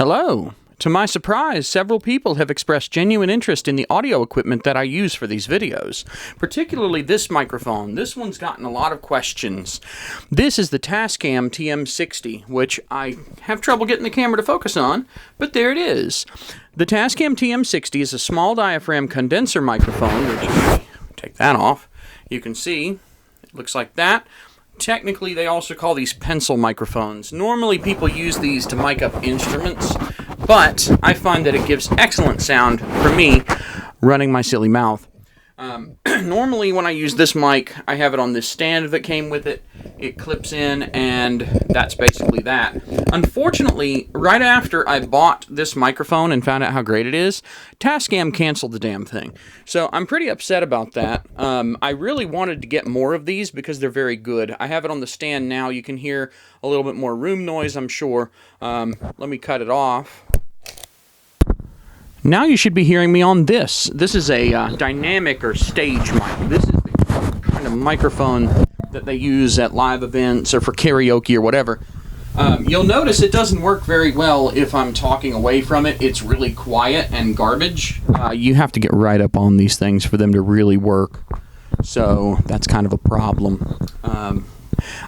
Hello. To my surprise, several people have expressed genuine interest in the audio equipment that I use for these videos, particularly this microphone. This one's gotten a lot of questions. This is the Tascam TM60, which I have trouble getting the camera to focus on, but there it is. The Tascam TM60 is a small diaphragm condenser microphone, which, take that off, you can see, it looks like that. Technically, they also call these pencil microphones. Normally, people use these to mic up instruments, but I find that it gives excellent sound for me running my silly mouth. Normally, when I use this mic, I have it on this stand that came with it. It clips in, and that's basically that. Unfortunately, right after I bought this microphone and found out how great it is, Tascam canceled the damn thing. So I'm pretty upset about that. I really wanted to get more of these because they're very good. I have it on the stand now. You can hear a little bit more room noise, I'm sure. Let me cut it off. Now you should be hearing me on this. This is a dynamic or stage mic. This is the kind of microphone that they use at live events or for karaoke or whatever. You'll notice it doesn't work very well if I'm talking away from it. It's really quiet and garbage. You have to get right up on these things for them to really work. So that's kind of a problem.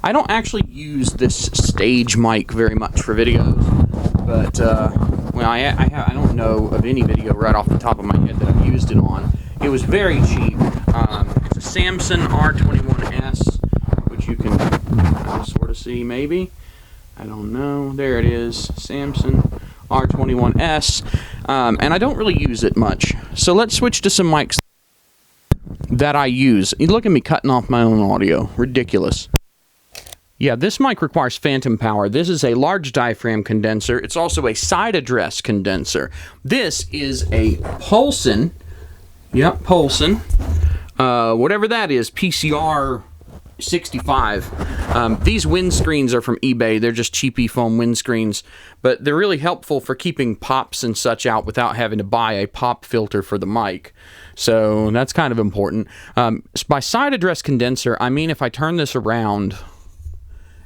I don't actually use this stage mic very much for videos, but well, I don't know of any video right off the top of my head that I've used it on. It was very cheap. It's a Samson R21S, which you can sort of see maybe. I don't know. There it is, Samson R21S, and I don't really use it much. So let's switch to some mics that I use. You look at me cutting off my own audio. Ridiculous. Yeah, this mic requires phantom power. This is a large diaphragm condenser. It's also a side address condenser. This is a Polsen. Yep, Polsen. Whatever that is, PCR 65. These windscreens are from eBay. They're just cheapy foam windscreens, but they're really helpful for keeping pops and such out without having to buy a pop filter for the mic. So that's kind of important. By side address condenser, I mean if I turn this around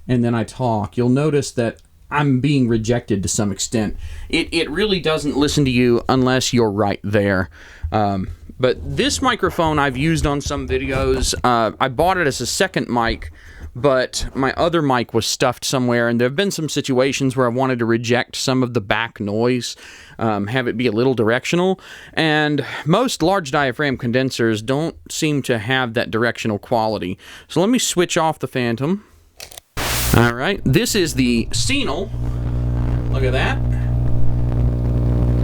and then I talk, you'll notice that I'm being rejected to some extent. It really doesn't listen to you unless you're right there. But this microphone I've used on some videos. I bought it as a second mic, but my other mic was stuffed somewhere, and there have been some situations where I wanted to reject some of the back noise, have it be a little directional, and most large diaphragm condensers don't seem to have that directional quality. So let me switch off the phantom. Alright, this is the Senal. Look at that.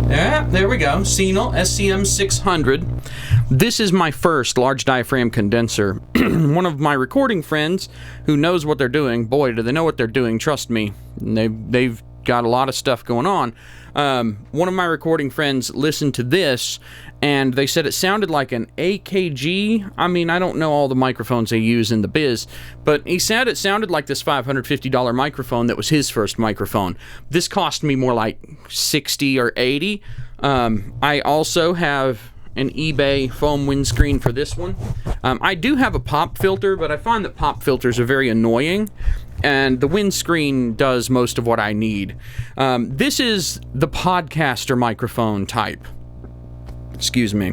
Yeah, there we go. Senal SCM-600. This is my first large diaphragm condenser. One of my recording friends who knows what they're doing, boy, do they know what they're doing, trust me. They've got a lot of stuff going on. One of my recording friends listened to this, and they said it sounded like an AKG. I mean, I don't know all the microphones they use in the biz, but he said it sounded like this $550 microphone that was his first microphone. This cost me more like $60 or $80. I also have an eBay foam windscreen for this one. I do have a pop filter, but I find that pop filters are very annoying, and the windscreen does most of what I need. This is the podcaster microphone type. Excuse me.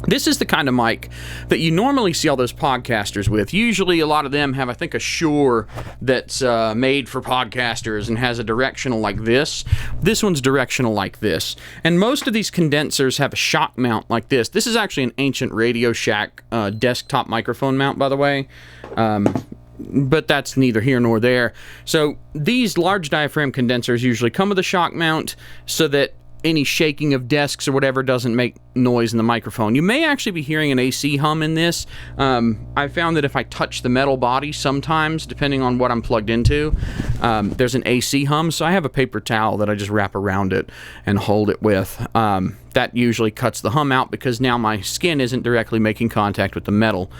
This is the kind of mic that you normally see all those podcasters with. Usually a lot of them have, I think, a Shure that's made for podcasters and has a directional like this. This one's directional like this. And most of these condensers have a shock mount like this. This is actually an ancient Radio Shack desktop microphone mount, by the way. But that's neither here nor there. So these large diaphragm condensers usually come with a shock mount so that any shaking of desks or whatever doesn't make noise in the microphone. You may actually be hearing an AC hum in this. I found that if I touch the metal body sometimes, depending on what I'm plugged into, there's an AC hum, so I have a paper towel that I just wrap around it and hold it with. That usually cuts the hum out because now my skin isn't directly making contact with the metal.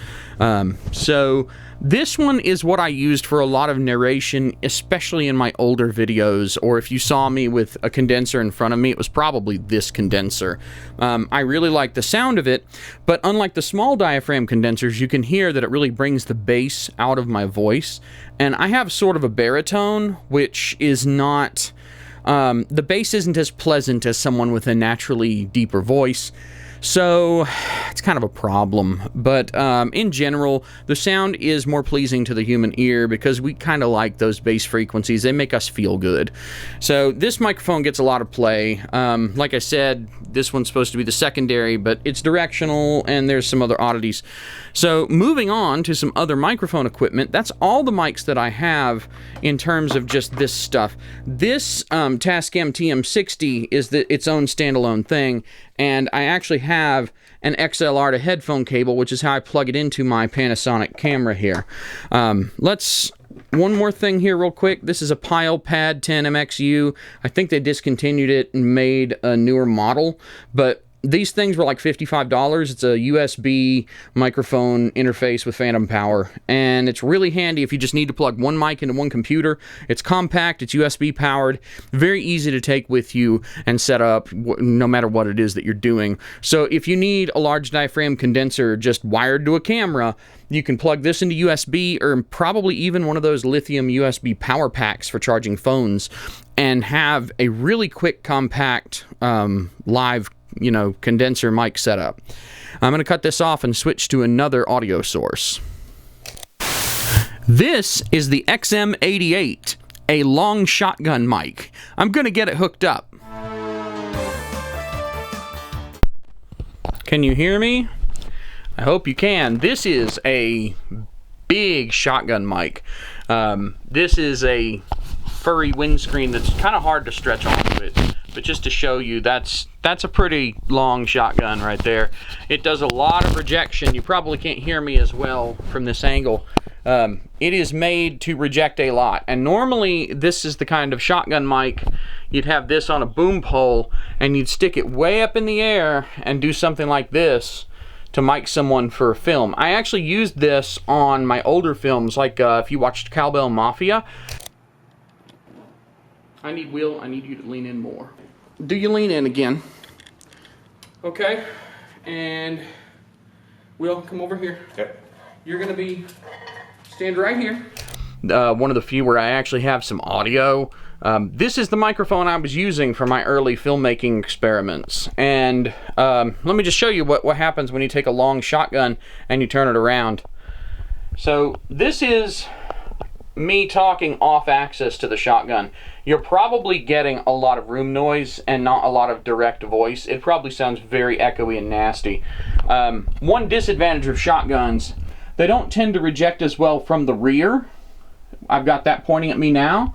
So this one is what I used for a lot of narration, especially in my older videos, or if you saw me with a condenser in front of me, it was probably this condenser. I really like the sound of it, but unlike the small diaphragm condensers, you can hear that it really brings the bass out of my voice, and I have sort of a baritone, which is not the bass isn't as pleasant as someone with a naturally deeper voice. So it's kind of a problem, but in general, the sound is more pleasing to the human ear because we kind of like those bass frequencies. They make us feel good. So this microphone gets a lot of play. Like I said, this one's supposed to be the secondary, but it's directional, and there's some other oddities. So moving on to some other microphone equipment, that's all the mics that I have in terms of just this stuff. This Tascam TM60 is its own standalone thing, and I actually have an XLR to headphone cable, which is how I plug it into my Panasonic camera here. One more thing here real quick. This is a Pyle Pad 10 MXU. I think they discontinued it and made a newer model, but these things were like $55. It's a USB microphone interface with phantom power, and it's really handy if you just need to plug one mic into one computer. It's compact, it's USB powered, very easy to take with you and set up no matter what it is that you're doing. So if you need a large diaphragm condenser just wired to a camera, you can plug this into USB, or probably even one of those lithium USB power packs for charging phones, and have a really quick, compact live condenser mic setup. I'm going to cut this off and switch to another audio source. This is the XM88, a long shotgun mic. I'm going to get it hooked up. Can you hear me? I hope you can. This is a big shotgun mic. This is a furry windscreen that's kind of hard to stretch onto it. But just to show you, that's a pretty long shotgun right there. It does a lot of rejection. You probably can't hear me as well from this angle. It is made to reject a lot. And normally, this is the kind of shotgun mic, you'd have this on a boom pole, and you'd stick it way up in the air and do something like this to mic someone for a film. I actually used this on my older films, like if you watched Cowbell Mafia. I need you to lean in more. Do you lean in again? Okay, and Will, come over here. Yep. You're gonna stand right here. One of the few where I actually have some audio. This is the microphone I was using for my early filmmaking experiments. And let me just show you what happens when you take a long shotgun and you turn it around. So this is me talking off axis to the shotgun. You're probably getting a lot of room noise and not a lot of direct voice. It probably sounds very echoey and nasty. One disadvantage of shotguns, they don't tend to reject as well from the rear. I've got that pointing at me now.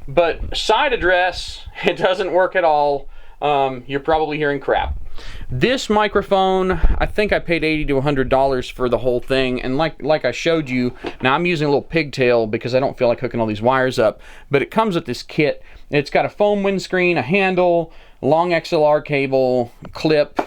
But side address, it doesn't work at all. You're probably hearing crap. This microphone, I think I paid $80 to $100 for the whole thing, and like I showed you, now I'm using a little pigtail because I don't feel like hooking all these wires up, but it comes with this kit. It's got a foam windscreen, a handle, long XLR cable, clip,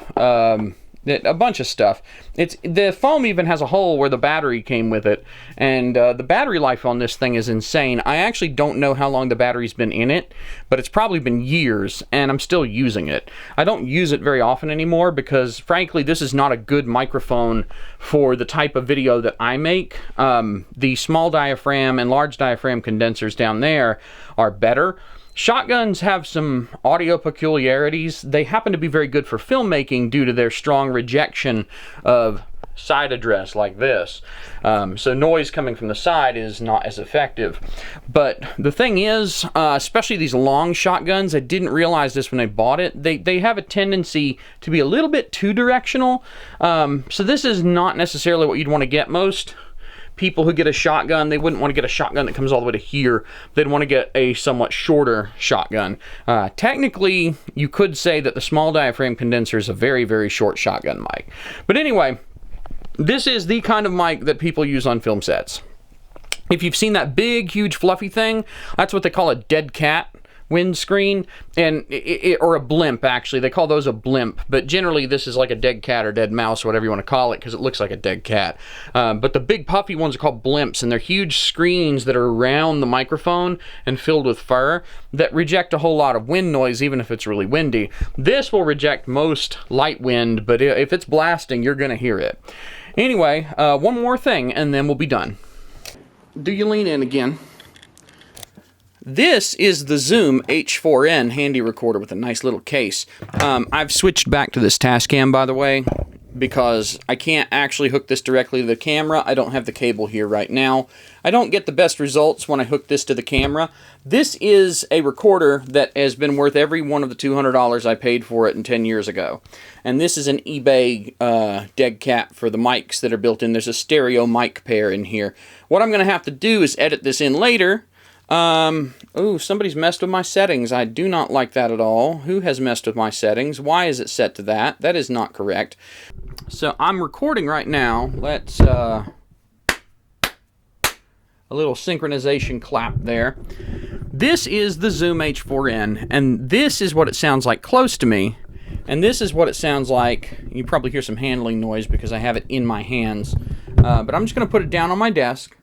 a bunch of stuff. The foam even has a hole where the battery came with it, and the battery life on this thing is insane. I actually don't know how long the battery's been in it, but it's probably been years, and I'm still using it. I don't use it very often anymore because, frankly, this is not a good microphone for the type of video that I make. The small diaphragm and large diaphragm condensers down there are better. Shotguns have some audio peculiarities. They happen to be very good for filmmaking due to their strong rejection of side address like this. So noise coming from the side is not as effective. But the thing is, especially these long shotguns, I didn't realize this when I bought it, they have a tendency to be a little bit too directional. So this is not necessarily what you'd want to get. Most people who get a shotgun, they wouldn't want to get a shotgun that comes all the way to here. They'd want to get a somewhat shorter shotgun. Technically, you could say that the small diaphragm condenser is a very, very short shotgun mic. But anyway, this is the kind of mic that people use on film sets. If you've seen that big, huge, fluffy thing, that's what they call a dead cat windscreen, and or a blimp, actually. They call those a blimp, but generally this is like a dead cat or dead mouse, whatever you want to call it, because it looks like a dead cat. But the big puffy ones are called blimps, and they're huge screens that are around the microphone and filled with fur that reject a whole lot of wind noise, even if it's really windy. This will reject most light wind, but if it's blasting, you're going to hear it. Anyway, one more thing, and then we'll be done. Do you lean in again? This is the Zoom H4n handy recorder with a nice little case. I've switched back to this Tascam, by the way, because I can't actually hook this directly to the camera. I don't have the cable here right now. I don't get the best results when I hook this to the camera. This is a recorder that has been worth every one of the $200 I paid for it 10 years ago. And this is an eBay dead cat for the mics that are built in. There's a stereo mic pair in here. What I'm going to have to do is edit this in later. Oh, somebody's messed with my settings. I do not like that at all. Who has messed with my settings? Why is it set to that? That is not correct. So I'm recording right now. Let's, a little synchronization clap there. This is the Zoom H4n, and this is what it sounds like close to me. And this is what it sounds like. You probably hear some handling noise because I have it in my hands. But I'm just going to put it down on my desk.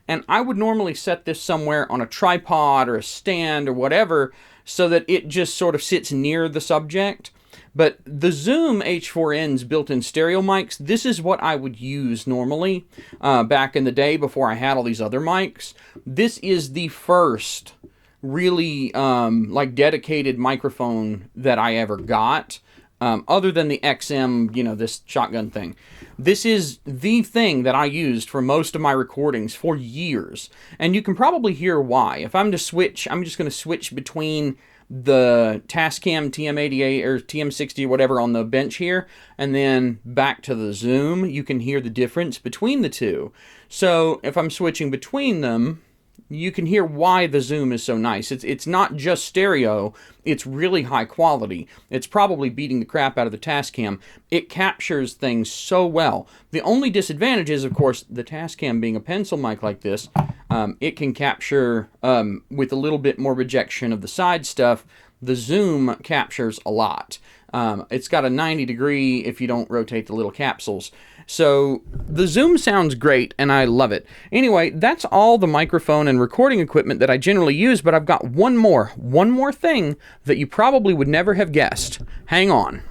And I would normally set this somewhere on a tripod or a stand or whatever so that it just sort of sits near the subject. But the Zoom H4n's built-in stereo mics, this is what I would use normally back in the day before I had all these other mics. This is the first really like dedicated microphone that I ever got. Other than the XM, you know, this shotgun thing. This is the thing that I used for most of my recordings for years. And you can probably hear why. If I'm to switch, I'm just going to switch between the Tascam TM88 or TM60 or whatever on the bench here, and then back to the Zoom. You can hear the difference between the two. So if I'm switching between them, you can hear why the Zoom is so nice. It's not just stereo, it's really high quality. It's probably beating the crap out of the Tascam. It captures things so well. The only disadvantage is, of course, the Tascam being a pencil mic like this, it can capture with a little bit more rejection of the side stuff. The Zoom captures a lot. It's got a 90 degree if you don't rotate the little capsules. So the Zoom sounds great, and I love it. Anyway, that's all the microphone and recording equipment that I generally use, but I've got one more thing that you probably would never have guessed. Hang on.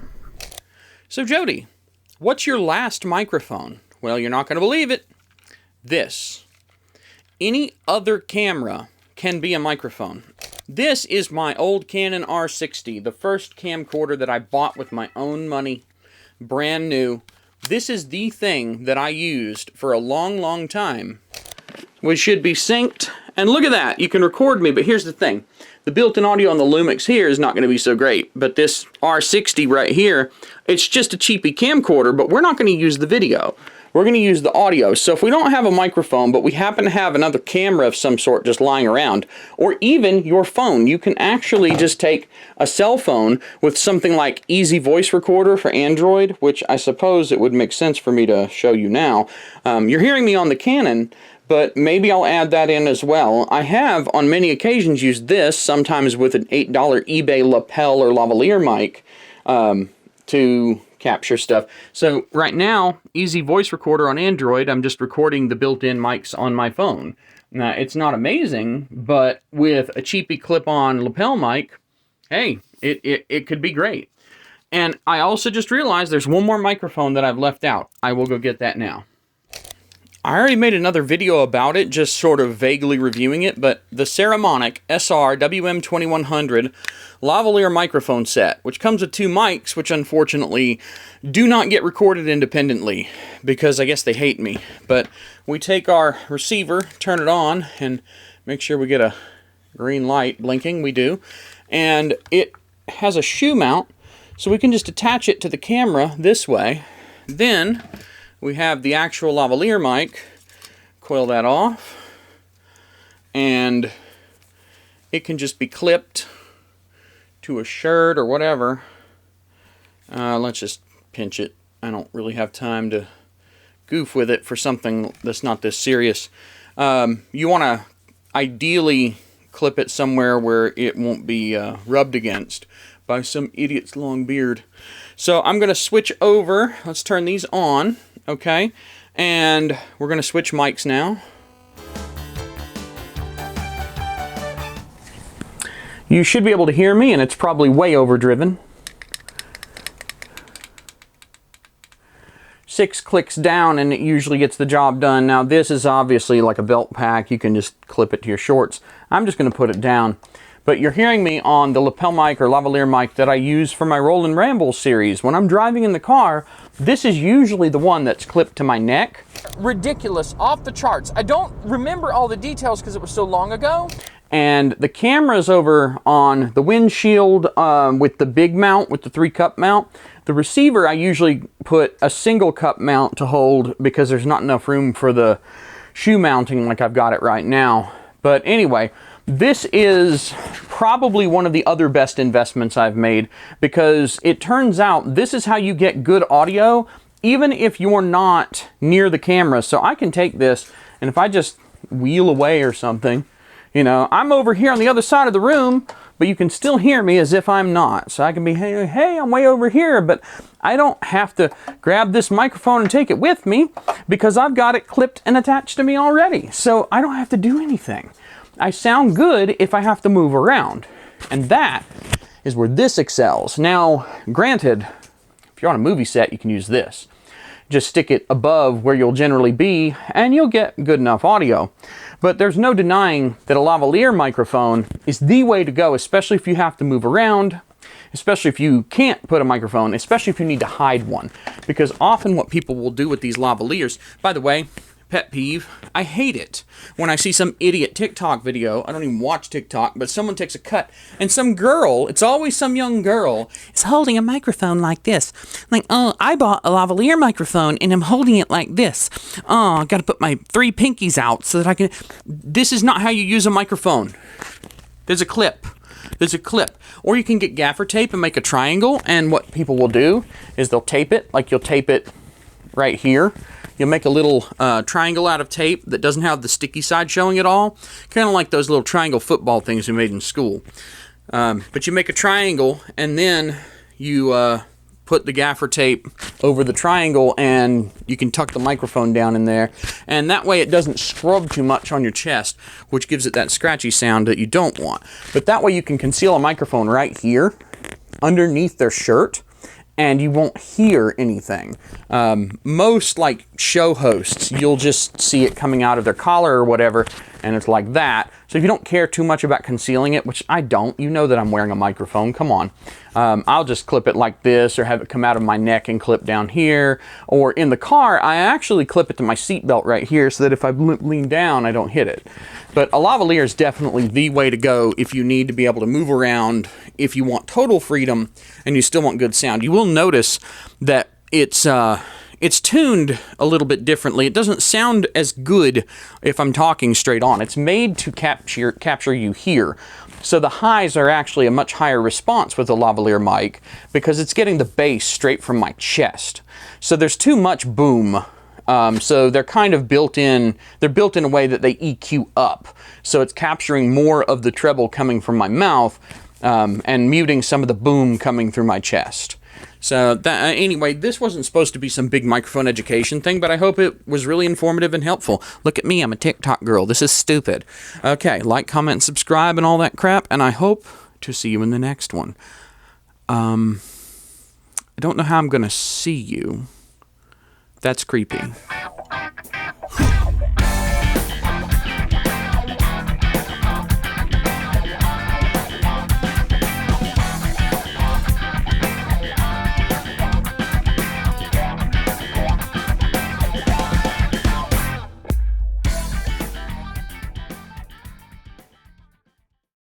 So Jody, what's your last microphone? Well, you're not going to believe it. This. Any other camera can be a microphone. This is my old Canon R60, the first camcorder that I bought with my own money, brand new. This is the thing that I used for a long, long time. We should be synced. And look at that, you can record me, but here's the thing. The built-in audio on the Lumix here is not going to be so great, but this R60 right here, it's just a cheapy camcorder, but we're not going to use the video. We're going to use the audio. So if we don't have a microphone, but we happen to have another camera of some sort just lying around, or even your phone, you can actually just take a cell phone with something like Easy Voice Recorder for Android, which I suppose it would make sense for me to show you now. You're hearing me on the Canon, but maybe I'll add that in as well. I have on many occasions used this, sometimes with an $8 eBay lapel or lavalier mic, to capture stuff. So right now, Easy Voice Recorder on Android, I'm just recording the built-in mics on my phone. Now, it's not amazing, but with a cheapy clip-on lapel mic, hey, it could be great. And I also just realized there's one more microphone that I've left out. I will go get that now. I already made another video about it, just sort of vaguely reviewing it, but the Saramonic SR WM2100 lavalier microphone set, which comes with two mics, which unfortunately do not get recorded independently, because I guess they hate me. But we take our receiver, turn it on, and make sure we get a green light blinking. We do. And it has a shoe mount, so we can just attach it to the camera this way. Then we have the actual lavalier mic, coil that off, and it can just be clipped to a shirt or whatever. Let's just pinch it. I don't really have time to goof with it for something that's not this serious. You want to ideally clip it somewhere where it won't be rubbed against by some idiot's long beard. So I'm going to switch over. Let's turn these on. Okay, and we're going to switch mics now. You should be able to hear me, and it's probably way overdriven. 6 clicks down and it usually gets the job done. Now this is obviously like a belt pack. You can just clip it to your shorts. I'm just going to put it down. But you're hearing me on the lapel mic or lavalier mic that I use for my Roll and Ramble series. When I'm driving in the car, this is usually the one that's clipped to my neck. Ridiculous, off the charts. I don't remember all the details because it was so long ago. And the camera's over on the windshield with the big mount, with the 3-cup mount. The receiver, I usually put a single cup mount to hold because there's not enough room for the shoe mounting like I've got it right now. But anyway, this is probably one of the other best investments I've made, because it turns out this is how you get good audio even if you're not near the camera. So I can take this, and if I just wheel away or something, you know, I'm over here on the other side of the room, but you can still hear me as if I'm not. So I can be, hey, I'm way over here, but I don't have to grab this microphone and take it with me because I've got it clipped and attached to me already. So I don't have to do anything. I sound good if I have to move around. And that is where this excels. Now, granted, if you're on a movie set, you can use this. Just stick it above where you'll generally be, and you'll get good enough audio. But there's no denying that a lavalier microphone is the way to go, especially if you have to move around, especially if you can't put a microphone, especially if you need to hide one. Because often what people will do with these lavaliers, by the way, pet peeve, I hate it when I see some idiot TikTok video. I don't even watch TikTok, but someone takes a cut and some girl, it's always some young girl, is holding a microphone like this. Like, oh, I bought a lavalier microphone and I'm holding it like this. Oh, I gotta put my 3 pinkies out so that I can... This is not how you use a microphone. There's a clip. There's a clip. Or you can get gaffer tape and make a triangle, and what people will do is they'll tape it, like you'll tape it right here. You'll make a little triangle out of tape that doesn't have the sticky side showing at all. Kind of like those little triangle football things we made in school. But you make a triangle, and then you put the gaffer tape over the triangle, and you can tuck the microphone down in there. And that way it doesn't scrub too much on your chest, which gives it that scratchy sound that you don't want. But that way you can conceal a microphone right here underneath their shirt, and you won't hear anything. Most like show hosts, you'll just see it coming out of their collar or whatever, and it's like that. So if you don't care too much about concealing it, which I don't, you know that I'm wearing a microphone, come on. I'll just clip it like this, or have it come out of my neck and clip down here. Or in the car, I actually clip it to my seatbelt right here so that if I lean down, I don't hit it. But a lavalier is definitely the way to go if you need to be able to move around, if you want total freedom and you still want good sound. You will notice that it's tuned a little bit differently. It doesn't sound as good if I'm talking straight on. It's made to capture you here. So the highs are actually a much higher response with a lavalier mic because it's getting the bass straight from my chest. So there's too much boom. So they're kind of built in, they're built in a way that they EQ up. So it's capturing more of the treble coming from my mouth and muting some of the boom coming through my chest. So that, anyway, this wasn't supposed to be some big microphone education thing, but I hope it was really informative and helpful. Look at me, I'm a TikTok girl. This is stupid. Okay, like, comment, subscribe, and all that crap, and I hope to see you in the next one. I don't know how I'm going to see you. That's creepy.